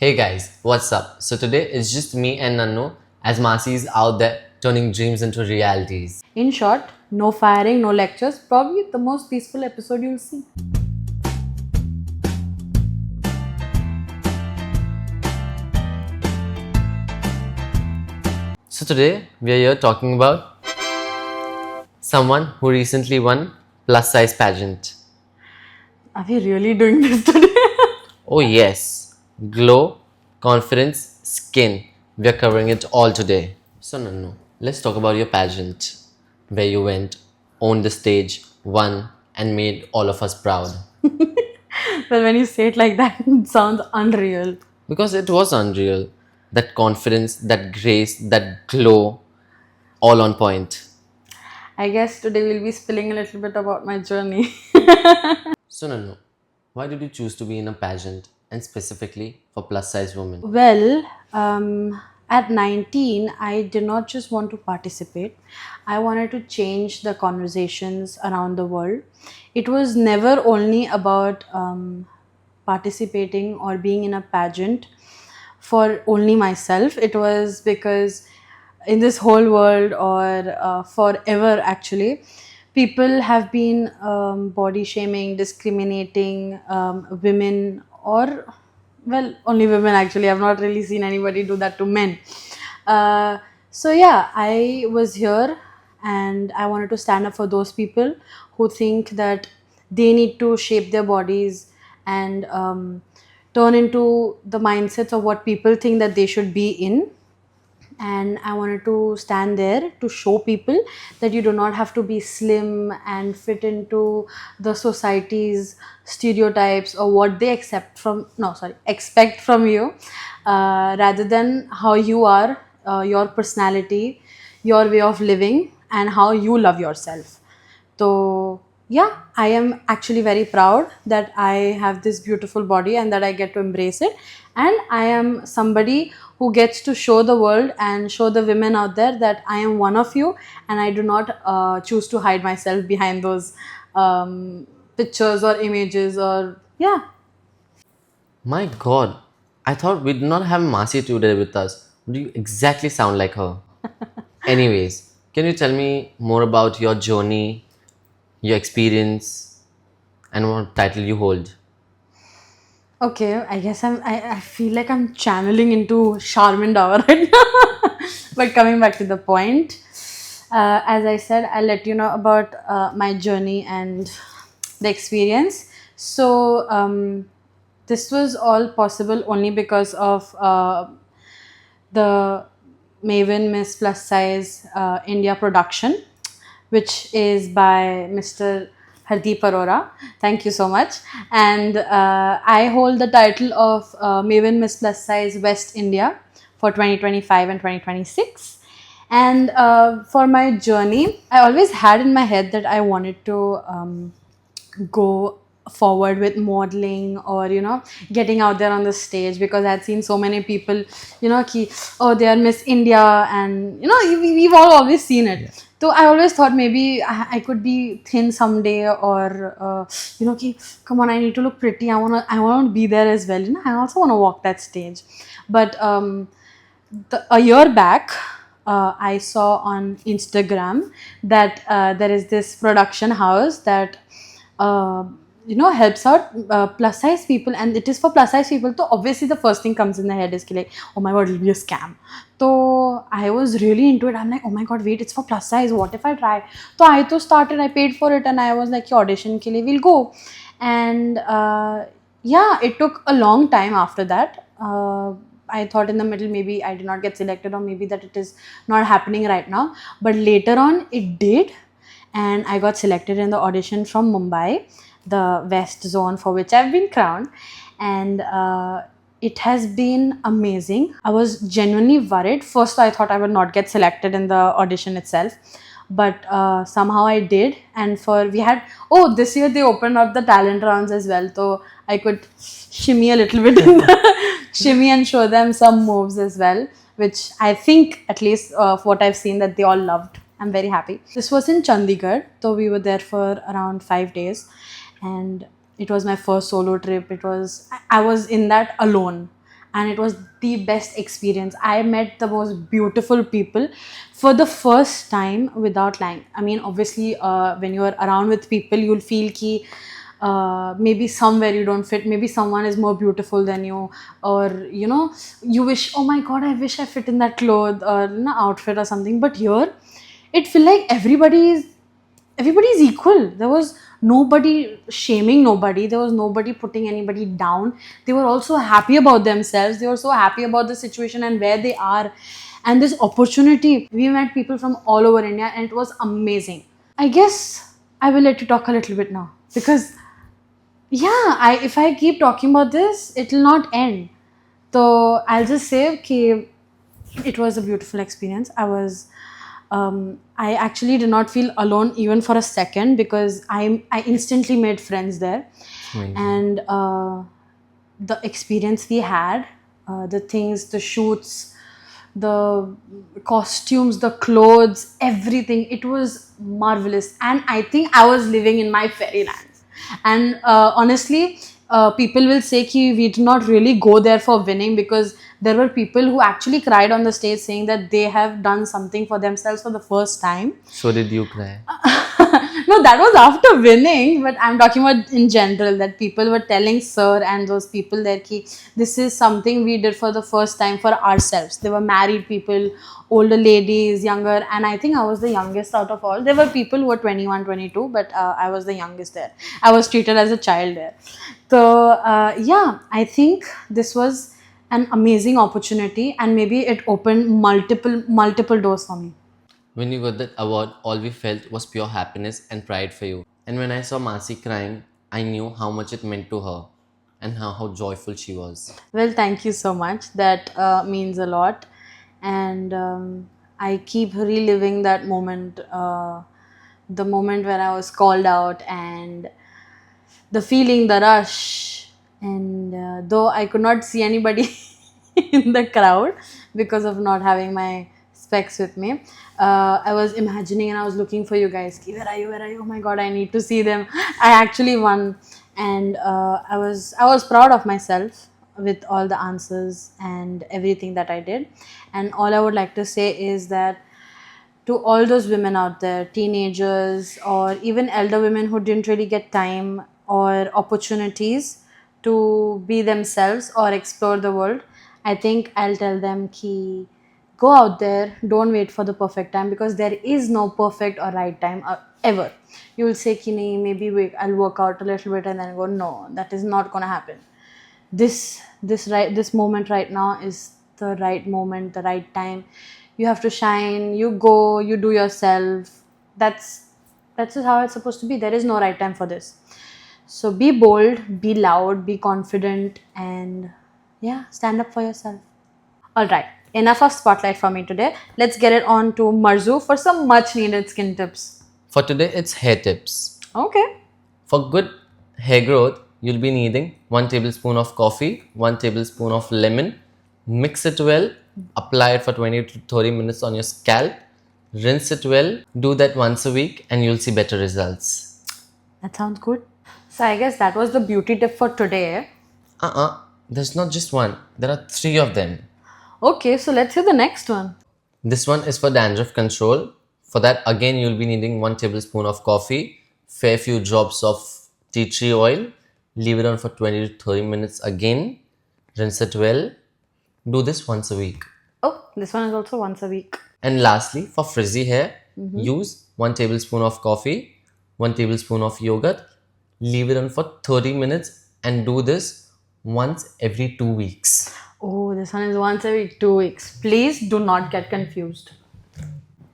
Hey guys, what's up? So today it's just me and Nannu as Masi is out there turning dreams into realities. In short, no firing, no lectures, probably the most peaceful episode you'll see. So today we are here talking about someone who recently won plus size pageant. Are we really doing this today? Oh yes, glow, confidence, skin. We are covering it all today. So Nannu, let's talk about your pageant where you went, owned the stage, won and made all of us proud. Well, when you say it like that, it sounds unreal. Because it was unreal. That confidence, that grace, that glow, all on point. I guess today we'll be spilling a little bit about my journey. So, Nanu, why did you choose to be in a pageant and specifically for plus size women? Well, at 19, I did not just want to participate, I wanted to change the conversations around the world. It was never only about participating or being in a pageant for only myself. It was because in this whole world, or forever actually, people have been body shaming, discriminating women, or well, only women actually. I've not really seen anybody do that to men. So yeah, I was here and I wanted to stand up for those people who think that they need to shape their bodies and turn into the mindsets of what people think that they should be in. And I wanted to stand there to show people that you do not have to be slim and fit into the society's stereotypes or what they expect from you, rather than how you are, your personality, your way of living, and how you love yourself. So, yeah, I am actually very proud that I have this beautiful body and that I get to embrace it. And I am somebody who gets to show the world and show the women out there that I am one of you, and I do not choose to hide myself behind those pictures or images, or yeah. My god, I thought we did not have Masi today with us. Do you exactly sound like her? Anyways, can you tell me more about your journey, your experience, and what title you hold? Okay, I guess I feel like I'm channeling into Charmin Dower right now. But coming back to the point, as I said, I'll let you know about my journey and the experience. So, this was all possible only because of the Maven Miss Plus Size India production, which is by Mr. Hardeep Arora. Thank you so much. And I hold the title of Maven Miss Plus Size West India for 2025 and 2026. And for my journey, I always had in my head that I wanted to go forward with modeling, or getting out there on the stage, because I had seen so many people, oh, they are Miss India, and we've all always seen it. So I always thought maybe I could be thin someday, or come on, I need to look pretty. I want to be there as well. I also want to walk that stage. But a year back, I saw on Instagram that there is this production house that uh, helps out plus size people, and it is for plus size people. So obviously the first thing comes in the head is like, oh my god, it'll be a scam. So I was really into it. I'm like, oh my god, wait, it's for plus size. What if I try? So I paid for it, and I was like, audition ke liye we'll go. And yeah, it took a long time after that. I thought in the middle maybe I did not get selected, or maybe that it is not happening right now. But later on, it did, and I got selected in the audition from Mumbai, the West Zone, for which I've been crowned. And it has been amazing. I was genuinely worried. First, I thought I would not get selected in the audition itself, but somehow I did. And this year they opened up the talent rounds as well, so I could shimmy a little bit in the shimmy and show them some moves as well, which I think, at least what I've seen, that they all loved. I'm very happy. This was in Chandigarh, so we were there for around 5 days, and it was my first solo trip. I was in that alone. and it was the best experience. I met the most beautiful people for the first time, without lying. I mean, obviously, when you're around with people, you'll feel ki maybe somewhere you don't fit, maybe someone is more beautiful than you, or you know, you wish, oh my god, I wish I fit in that cloth or outfit or something. But here it feel like everybody is equal. There was nobody shaming nobody, there was nobody putting anybody down. They were also happy about themselves, they were so happy about the situation and where they are, and this opportunity. We met people from all over India and it was amazing. I guess I will let you talk a little bit now, because yeah, if I keep talking about this, it will not end. So I'll just say कि it was a beautiful experience. I actually did not feel alone even for a second, because I instantly made friends there. Amazing. And the experience we had, the things, the shoots, the costumes, the clothes, everything, it was marvelous. And I think I was living in my fairyland. And honestly, people will say ki we did not really go there for winning, because there were people who actually cried on the stage saying that they have done something for themselves for the first time. So did you cry? No, that was after winning, but I'm talking about in general, that people were telling sir and those people there ki this is something we did for the first time for ourselves. They were married people, older ladies, younger, and I think I was the youngest out of all. There were people who were 21, 22, but I was the youngest there. I was treated as a child there. So yeah, I think this was an amazing opportunity, and maybe it opened multiple doors for me. When you got that award, all we felt was pure happiness and pride for you. And when I saw Masi crying, I knew how much it meant to her and how joyful she was. Well, thank you so much. That means a lot. And I keep reliving that moment, the moment when I was called out, and the feeling, the rush. And though I could not see anybody in the crowd because of not having my specs with me, I was imagining and I was looking for you guys. Ki, where are you? Where are you? Oh my god, I need to see them. I actually won, and I was proud of myself with all the answers and everything that I did. And all I would like to say is that to all those women out there, teenagers or even elder women who didn't really get time or opportunities to be themselves or explore the world, I think I'll tell them ki go out there, don't wait for the perfect time, because there is no perfect or right time ever. You will say ki nahi, maybe wait, I'll work out a little bit and then go. No, that is not going to happen. This moment right now is the right moment, the right time. You have to shine, you go, you do yourself. That's just how it's supposed to be. There is no right time for this. So be bold, be loud, be confident, and yeah, stand up for yourself. All right, enough of spotlight for me today. Let's get it on to Marzu for some much needed skin tips. For today, it's hair tips. Okay. For good hair growth, you'll be needing 1 tablespoon of coffee, 1 tablespoon of lemon. Mix it well, apply it for 20 to 30 minutes on your scalp, rinse it well. Do that once a week and you'll see better results. That sounds good. So I guess that was the beauty tip for today. There's not just one, there are 3 of them. Okay, so let's hear the next one. This one is for dandruff control. For that, again, you'll be needing 1 tablespoon of coffee, fair few drops of tea tree oil. Leave it on for 20 to 30 minutes again. Rinse it well. Do this once a week. Oh, this one is also once a week. And lastly, for frizzy hair, use 1 tablespoon of coffee, 1 tablespoon of yogurt. Leave it on for 30 minutes and do this once every 2 weeks. Oh, this one is once every 2 weeks. Please do not get confused.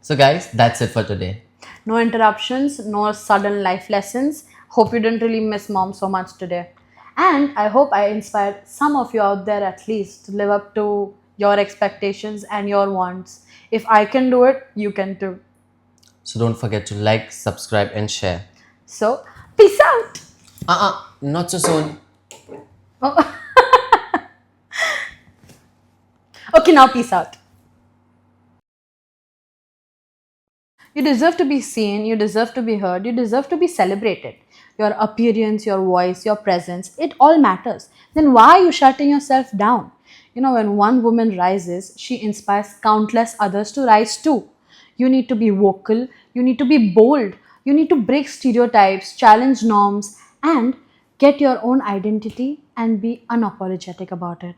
So guys, that's it for today. No interruptions, no sudden life lessons. Hope you didn't really miss mom so much today. And I hope I inspired some of you out there at least to live up to your expectations and your wants. If I can do it, you can too. So don't forget to like, subscribe and share. So, peace out. Not so soon. Oh. Okay, now peace out. You deserve to be seen, you deserve to be heard, you deserve to be celebrated. Your appearance, your voice, your presence, it all matters. Then why are you shutting yourself down? You know, when one woman rises, she inspires countless others to rise too. You need to be vocal, you need to be bold, you need to break stereotypes, challenge norms, and get your own identity and be unapologetic about it.